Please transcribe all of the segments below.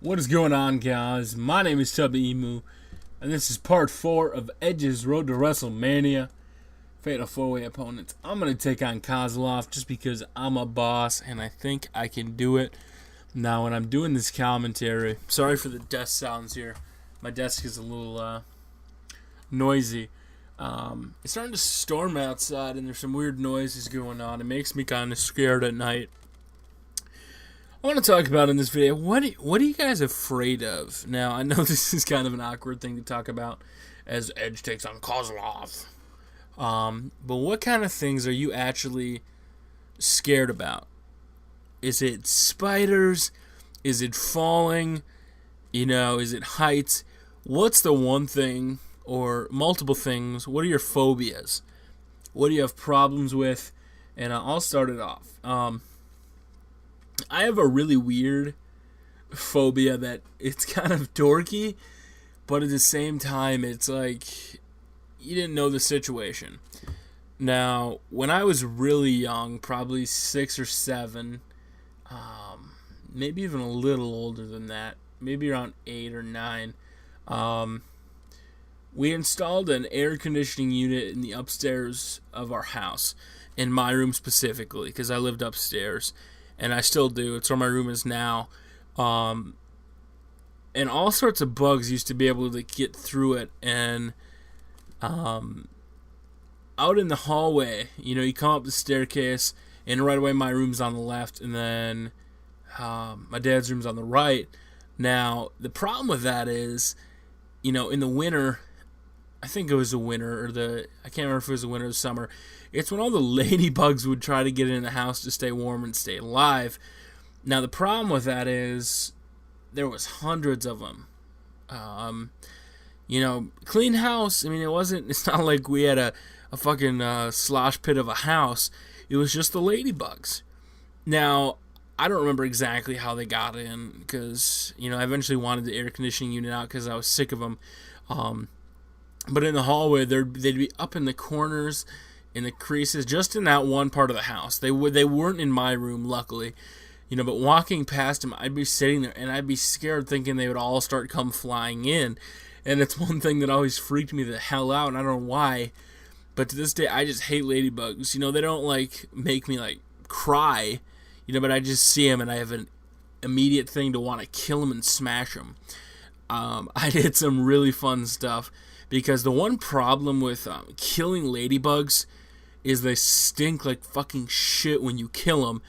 What is going on, guys? My name is Tubby, and this is part 4 of Edge's Road to WrestleMania. Fatal 4-way opponents. I'm going to take on Kozlov just because I'm a boss and I think I can do it. Now, when I'm doing this commentary, sorry for the desk sounds here. My desk is a little noisy. It's starting to storm outside and there's some weird noises going on. It makes me kind of scared at night. I want to talk about in this video, what are you guys afraid of? Now, I know this is kind of an awkward thing to talk about as Edge takes on Kozlov. But what kind of things are you actually scared about? Is it spiders? Is it falling? Is it heights? What's the one thing or multiple things? What are your phobias? What do you have problems with? And I'll start it off. I have a really weird phobia that it's kind of dorky, but at the same time, it's like you didn't know the situation. Now, when I was really young, probably 6 or 7, maybe even a little older than that, maybe around 8 or 9, we installed an air conditioning unit in the upstairs of our house, in my room specifically, because I lived upstairs. And I still do. It's where my room is now. And all sorts of bugs used to be able to get through it. And out in the hallway, you come up the staircase, and right away my room's on the left, and then my dad's room's on the right. Now, the problem with that is, in the winter, I think it was the winter, I can't remember if it was the winter or the summer. It's when all the ladybugs would try to get in the house to stay warm and stay alive. Now, the problem with that is there was hundreds of them. Clean house. I mean, it's not like we had a fucking slosh pit of a house. It was just the ladybugs. Now, I don't remember exactly how they got in because, I eventually wanted the air conditioning unit out because I was sick of them. But in the hallway, they'd be up in the corners, in the creases, just in that one part of the house. They weren't in my room, luckily. But walking past them, I'd be sitting there, and I'd be scared thinking they would all start come flying in. And it's one thing that always freaked me the hell out, and I don't know why. But to this day, I just hate ladybugs. They don't, make me, cry. But I just see them, and I have an immediate thing to want to kill them and smash them. I did some really fun stuff. Because the one problem with killing ladybugs is they stink like fucking shit when you kill them.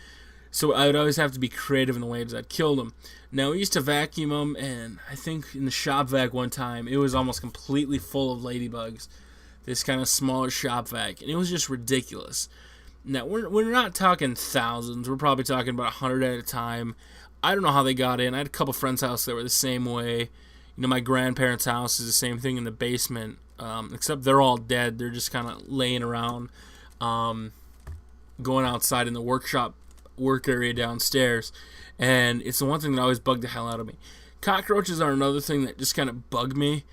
So I would always have to be creative in the ways I'd kill them. Now, we used to vacuum them, and I think in the shop vac one time, it was almost completely full of ladybugs. This kind of smaller shop vac, and it was just ridiculous. Now, we're not talking thousands. We're probably talking about 100 at a time. I don't know how they got in. I had a couple friends' house that were the same way. My grandparents' house is the same thing in the basement, except they're all dead. They're just kind of laying around, going outside in the work area downstairs. And it's the one thing that always bugged the hell out of me. Cockroaches are another thing that just kind of bugged me,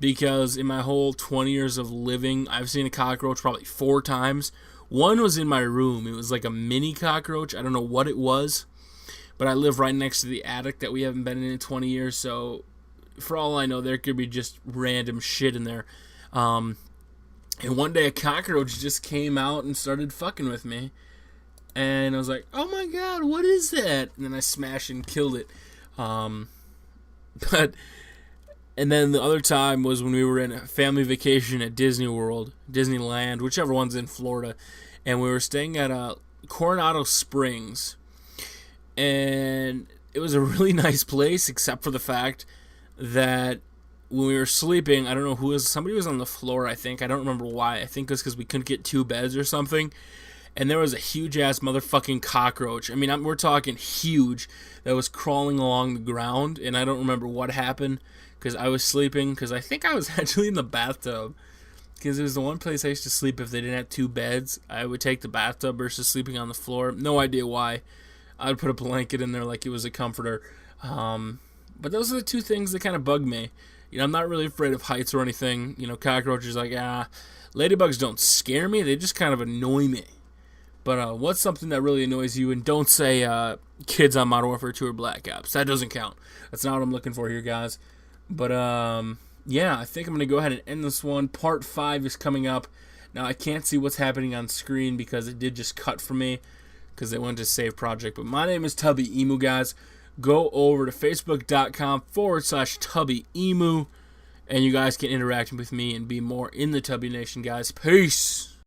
because in my whole 20 years of living, I've seen a cockroach probably 4 times. One was in my room. It was like a mini cockroach. I don't know what it was, but I live right next to the attic that we haven't been in 20 years, so for all I know, there could be just random shit in there. And one day a cockroach just came out and started fucking with me. And I was like, oh my god, what is that? And then I smashed and killed it. And then the other time was when we were in a family vacation at Disneyland, whichever one's in Florida. And we were staying at Coronado Springs. And it was a really nice place, except for the fact that when we were sleeping, I don't know who was, somebody was on the floor, I think. I don't remember why. I think it was because we couldn't get 2 beds or something. And there was a huge-ass motherfucking cockroach. I mean, we're talking huge, that was crawling along the ground. And I don't remember what happened because I was sleeping. Because I think I was actually in the bathtub. Because it was the one place I used to sleep if they didn't have 2 beds. I would take the bathtub versus sleeping on the floor. No idea why. I would put a blanket in there like it was a comforter. But those are the 2 things that kind of bug me. I'm not really afraid of heights or anything. Cockroaches, ladybugs don't scare me. They just kind of annoy me. But what's something that really annoys you? And don't say kids on Modern Warfare 2 or Black Ops. That doesn't count. That's not what I'm looking for here, guys. But yeah, I think I'm going to go ahead and end this one. Part 5 is coming up. Now, I can't see what's happening on screen because it did just cut for me because it went to save project. But my name is Tubby Emu, guys. Go over to facebook.com/Tubby Emu, and you guys can interact with me and be more in the Tubby Nation, guys. Peace!